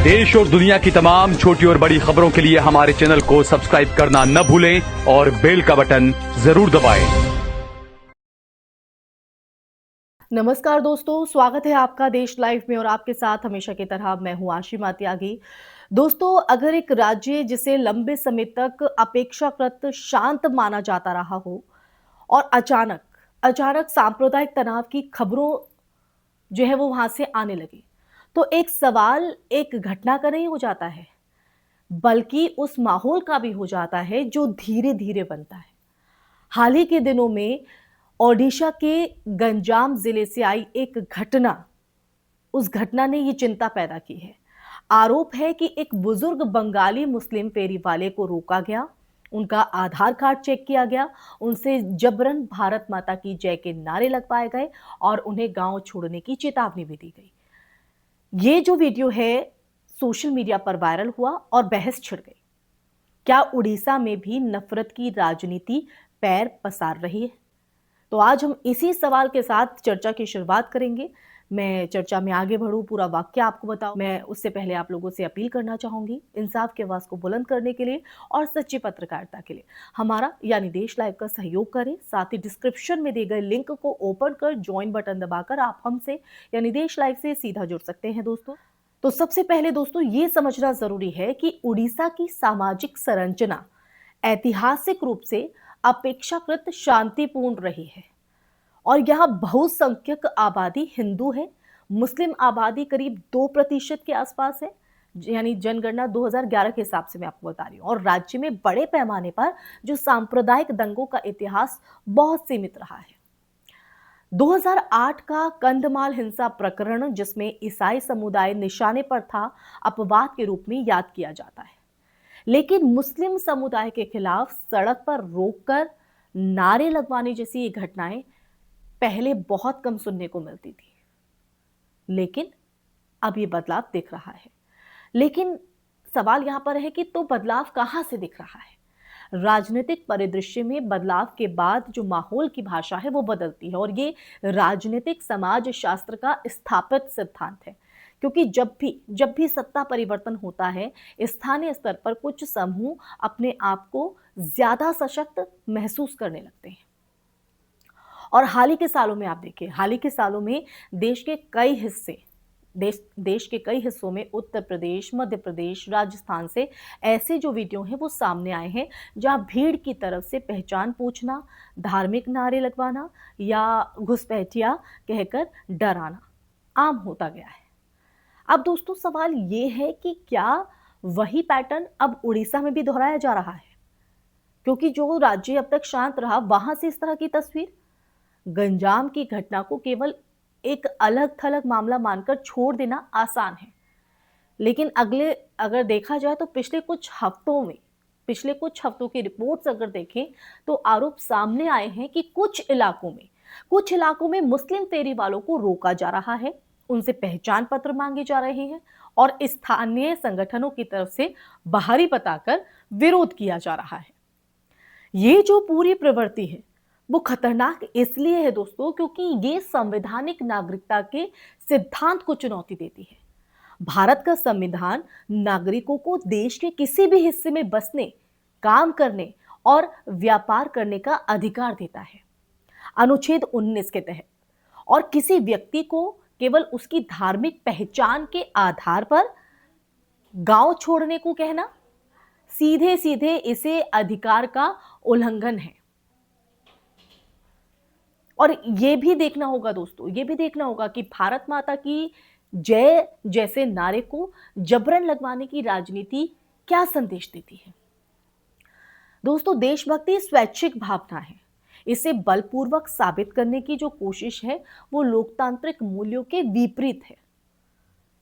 देश और दुनिया की तमाम छोटी और बड़ी खबरों के लिए हमारे चैनल को सब्सक्राइब करना न भूलें और बेल का बटन जरूर दबाएं। नमस्कार दोस्तों, स्वागत है आपका देश लाइव में और आपके साथ हमेशा की तरह मैं हूं आशिमा त्यागी। दोस्तों, अगर एक राज्य जिसे लंबे समय तक अपेक्षाकृत शांत माना जाता रहा हो और अचानक अचानक सांप्रदायिक तनाव की खबरों जो है वो वहां से आने लगी, तो एक सवाल एक घटना का नहीं हो जाता है, बल्कि उस माहौल का भी हो जाता है जो धीरे धीरे बनता है। हाल ही के दिनों में ओडिशा के गंजाम जिले से आई एक घटना, उस घटना ने ये चिंता पैदा की है। आरोप है कि एक बुजुर्ग बंगाली मुस्लिम फेरी वाले को रोका गया, उनका आधार कार्ड चेक किया गया, उनसे जबरन भारत माता की जय के नारे लगवाए गए और उन्हें गांव छोड़ने की चेतावनी भी दी गई। ये जो वीडियो है सोशल मीडिया पर वायरल हुआ और बहस छिड़ गई। क्या उड़ीसा में भी नफरत की राजनीति पैर पसार रही है? तो आज हम इसी सवाल के साथ चर्चा की शुरुआत करेंगे। मैं चर्चा में आगे बढ़ूं, पूरा वाक्य आपको बताऊं, मैं उससे पहले आप लोगों से अपील करना चाहूंगी इंसाफ की आवाज को बुलंद करने के लिए और सच्ची पत्रकारिता के लिए हमारा यानी देश लाइव का सहयोग करें। साथ ही डिस्क्रिप्शन में दिए गए लिंक को ओपन कर ज्वाइन बटन दबाकर आप हमसे यानी देश लाइव से सीधा जुड़ सकते हैं। दोस्तों, तो सबसे पहले दोस्तों ये समझना जरूरी है कि उड़ीसा की सामाजिक संरचना ऐतिहासिक रूप से अपेक्षाकृत शांतिपूर्ण रही है और यहाँ बहुसंख्यक आबादी हिंदू है। मुस्लिम आबादी करीब 2% के आसपास है, यानी जनगणना 2011 के हिसाब से मैं आपको बता रही हूँ। और राज्य में बड़े पैमाने पर जो सांप्रदायिक दंगों का इतिहास बहुत सीमित रहा है। 2008 का कंधमाल हिंसा प्रकरण, जिसमें ईसाई समुदाय निशाने पर था, अपवाद के रूप में याद किया जाता है। लेकिन मुस्लिम समुदाय के खिलाफ सड़क पर रोककर नारे लगवाने जैसी ये घटनाएं पहले बहुत कम सुनने को मिलती थी, लेकिन अब ये बदलाव दिख रहा है। लेकिन सवाल यहां पर है कि तो बदलाव कहां से दिख रहा है? राजनीतिक परिदृश्य में बदलाव के बाद जो माहौल की भाषा है वो बदलती है और ये राजनीतिक समाज शास्त्र का स्थापित सिद्धांत है। क्योंकि जब भी सत्ता परिवर्तन होता है, स्थानीय स्तर पर कुछ समूह अपने आप को ज्यादा सशक्त महसूस करने लगते हैं। और हाल ही के सालों में आप देखिए, हाल ही के सालों में देश के कई हिस्सों में उत्तर प्रदेश, मध्य प्रदेश, राजस्थान से ऐसे जो वीडियो हैं वो सामने आए हैं जहां भीड़ की तरफ से पहचान पूछना, धार्मिक नारे लगवाना या घुसपैठिया कहकर डराना आम होता गया है। अब दोस्तों सवाल ये है कि क्या वही पैटर्न अब उड़ीसा में भी दोहराया जा रहा है? क्योंकि जो राज्य अब तक शांत रहा, वहां से इस तरह की तस्वीर। गंजाम की घटना को केवल एक अलग थलग मामला मानकर छोड़ देना आसान है, लेकिन अगर देखा जाए तो पिछले कुछ हफ्तों की रिपोर्ट्स अगर देखें तो आरोप सामने आए हैं कि कुछ इलाकों में मुस्लिम फेरी वालों को रोका जा रहा है, उनसे पहचान पत्र मांगे जा रहे हैं और स्थानीय संगठनों की तरफ से बाहरी बताकर विरोध किया जा रहा है। ये जो पूरी प्रवृत्ति है वो खतरनाक इसलिए है दोस्तों, क्योंकि ये संवैधानिक नागरिकता के सिद्धांत को चुनौती देती है। भारत का संविधान नागरिकों को देश के किसी भी हिस्से में बसने, काम करने और व्यापार करने का अधिकार देता है, अनुच्छेद 19 के तहत। और किसी व्यक्ति को केवल उसकी धार्मिक पहचान के आधार पर गांव छोड़ने को कहना सीधे सीधे इसे अधिकार का उल्लंघन है। और ये भी देखना होगा दोस्तों, ये भी देखना होगा कि भारत माता की जय जैसे नारे को जबरन लगवाने की राजनीति क्या संदेश देती है? दोस्तों, देशभक्ति स्वैच्छिक भावना है। इसे बलपूर्वक साबित करने की जो कोशिश है वो लोकतांत्रिक मूल्यों के विपरीत है।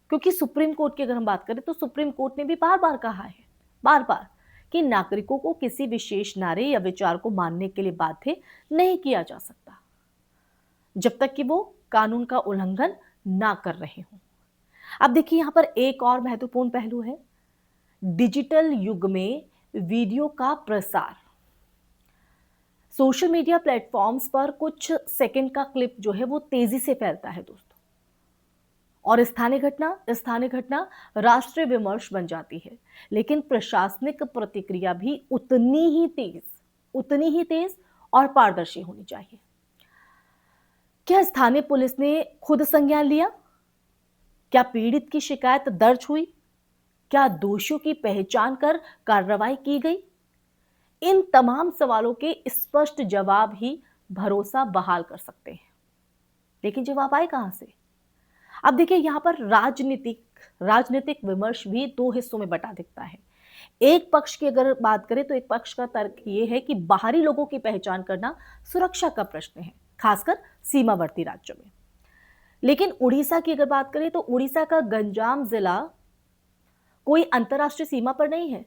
क्योंकि सुप्रीम कोर्ट की अगर हम बात करें तो सुप्रीम कोर्ट ने भी बार बार कहा है, बार बार, कि नागरिकों को किसी विशेष नारे या विचार को मानने के लिए बाध्य नहीं किया जा सकता जब तक कि वो कानून का उल्लंघन ना कर रहे हों। अब देखिए, यहां पर एक और महत्वपूर्ण पहलू है, डिजिटल युग में वीडियो का प्रसार। सोशल मीडिया प्लेटफॉर्म्स पर कुछ सेकंड का क्लिप जो है वो तेजी से फैलता है दोस्तों, और स्थानीय घटना राष्ट्रीय विमर्श बन जाती है। लेकिन प्रशासनिक प्रतिक्रिया भी उतनी ही तेज और पारदर्शी होनी चाहिए। क्या स्थानीय पुलिस ने खुद संज्ञान लिया? क्या पीड़ित की शिकायत दर्ज हुई? क्या दोषियों की पहचान कर कार्रवाई की गई? इन तमाम सवालों के स्पष्ट जवाब ही भरोसा बहाल कर सकते हैं। लेकिन जवाब आए कहां से? अब देखिए, यहां पर राजनीतिक विमर्श भी दो हिस्सों में बटा दिखता है। एक पक्ष की अगर बात करें तो एक पक्ष का तर्क ये है कि बाहरी लोगों की पहचान करना सुरक्षा का प्रश्न है, खासकर सीमावर्ती राज्यों में। लेकिन उड़ीसा की अगर बात करें तो उड़ीसा का गंजाम जिला कोई अंतरराष्ट्रीय सीमा पर नहीं है।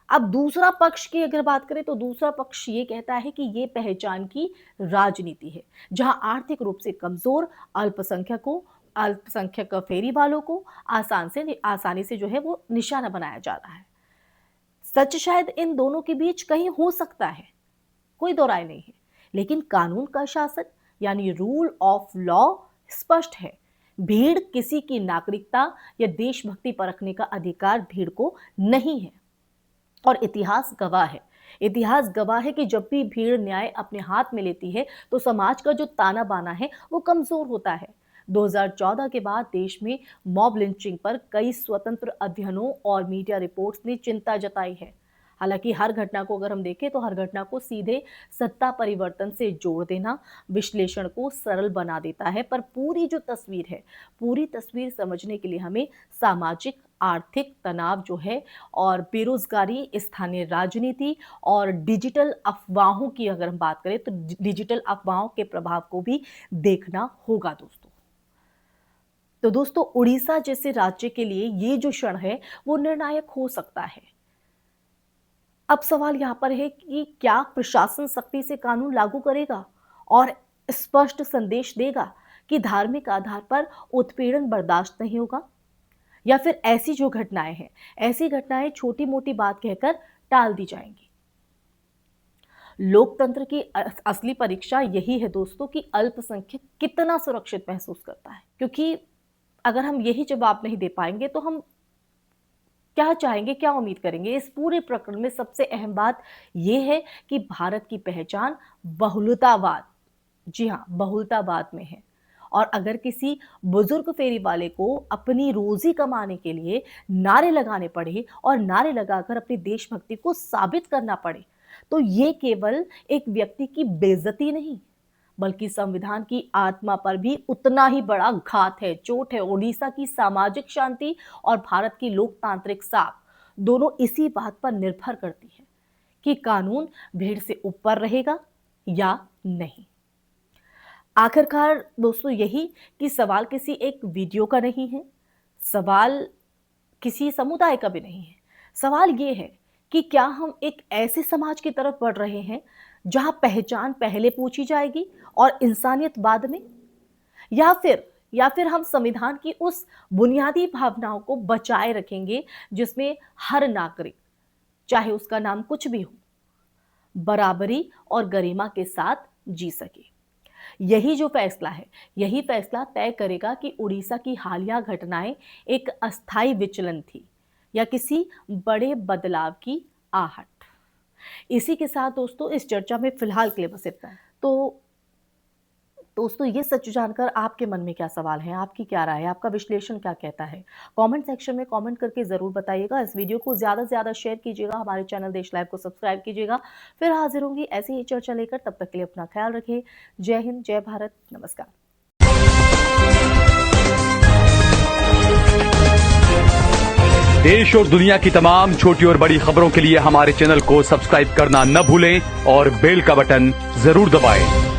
अब दूसरा पक्ष की अगर बात करें तो दूसरा पक्ष ये कहता है कि ये पहचान की राजनीति है, जहां आर्थिक रूप से कमजोर अल्पसंख्यक फेरी वालों को आसानी से जो है वो निशाना बनाया जा रहा है। सच शायद इन दोनों के बीच कहीं हो सकता है, कोई दो राय नहीं है। लेकिन कानून का शासन यानी रूल ऑफ लॉ स्पष्ट है। भीड़ किसी की नागरिकता या देशभक्ति परखने का अधिकार भीड़ को नहीं है। और इतिहास गवाह है कि जब भी भीड़ न्याय अपने हाथ में लेती है तो समाज का जो ताना बाना है वो कमजोर होता है। 2014 के बाद देश में मॉब लिंचिंग पर कई स्वतंत्र अध्ययनों और मीडिया रिपोर्ट्स ने चिंता जताई है। हालांकि हर घटना को अगर हम देखें तो हर घटना को सीधे सत्ता परिवर्तन से जोड़ देना विश्लेषण को सरल बना देता है, पर पूरी तस्वीर समझने के लिए हमें सामाजिक आर्थिक तनाव जो है और बेरोजगारी, स्थानीय राजनीति और डिजिटल अफवाहों की अगर हम बात करें तो डिजिटल अफवाहों के प्रभाव को भी देखना होगा दोस्तों। तो दोस्तों, उड़ीसा जैसे राज्य के लिए ये जो क्षण है वो निर्णायक हो सकता है। अब सवाल यहां पर है कि क्या प्रशासन सख्ती से कानून लागू करेगा और स्पष्ट संदेश देगा कि धार्मिक आधार पर उत्पीड़न बर्दाश्त नहीं होगा, या फिर ऐसी घटनाएं छोटी मोटी बात कहकर टाल दी जाएंगी। लोकतंत्र की असली परीक्षा यही है दोस्तों कि अल्पसंख्यक कितना सुरक्षित महसूस करता है। क्योंकि अगर हम यही जवाब नहीं दे पाएंगे तो हम क्या चाहेंगे, क्या उम्मीद करेंगे। इस पूरे प्रकरण में सबसे अहम बात यह है कि भारत की पहचान बहुलतावाद में है। और अगर किसी बुजुर्ग फेरी वाले को अपनी रोजी कमाने के लिए नारे लगाने पड़े और नारे लगाकर अपनी देशभक्ति को साबित करना पड़े, तो ये केवल एक व्यक्ति की बेइज्जती नहीं बल्कि संविधान की आत्मा पर भी उतना ही बड़ा चोट है। उड़ीसा की सामाजिक शांति और भारत की लोकतांत्रिक साख दोनों इसी बात पर निर्भर करती है कि कानून भीड़ से ऊपर रहेगा या नहीं। आखिरकार दोस्तों यही कि सवाल किसी एक वीडियो का नहीं है, सवाल किसी समुदाय का भी नहीं है। सवाल ये है कि क्या हम एक ऐसे समाज की तरफ बढ़ रहे हैं जहां पहचान पहले पूछी जाएगी और इंसानियत बाद में, या फिर हम संविधान की उस बुनियादी भावनाओं को बचाए रखेंगे जिसमें हर नागरिक, चाहे उसका नाम कुछ भी हो, बराबरी और गरिमा के साथ जी सके। यही फैसला तय करेगा कि उड़ीसा की हालिया घटनाएं एक अस्थायी विचलन थी या किसी बड़े बदलाव की आहट। इसी के साथ दोस्तों इस चर्चा में फिलहाल के लिए बस इतना है। तो दोस्तों, ये सच जानकर आपके मन में क्या सवाल है, आपकी क्या राय है, आपका विश्लेषण क्या कहता है, कमेंट सेक्शन में कमेंट करके जरूर बताइएगा। इस वीडियो को ज्यादा से ज्यादा शेयर कीजिएगा, हमारे चैनल देश लाइव को सब्सक्राइब कीजिएगा। फिर हाजिर होंगी ऐसी ही चर्चा लेकर, तब तक के लिए अपना ख्याल रखें। जय हिंद, जय भारत, नमस्कार। देश और दुनिया की तमाम छोटी और बड़ी खबरों के लिए हमारे चैनल को सब्सक्राइब करना न भूलें और बेल का बटन जरूर दबाएं।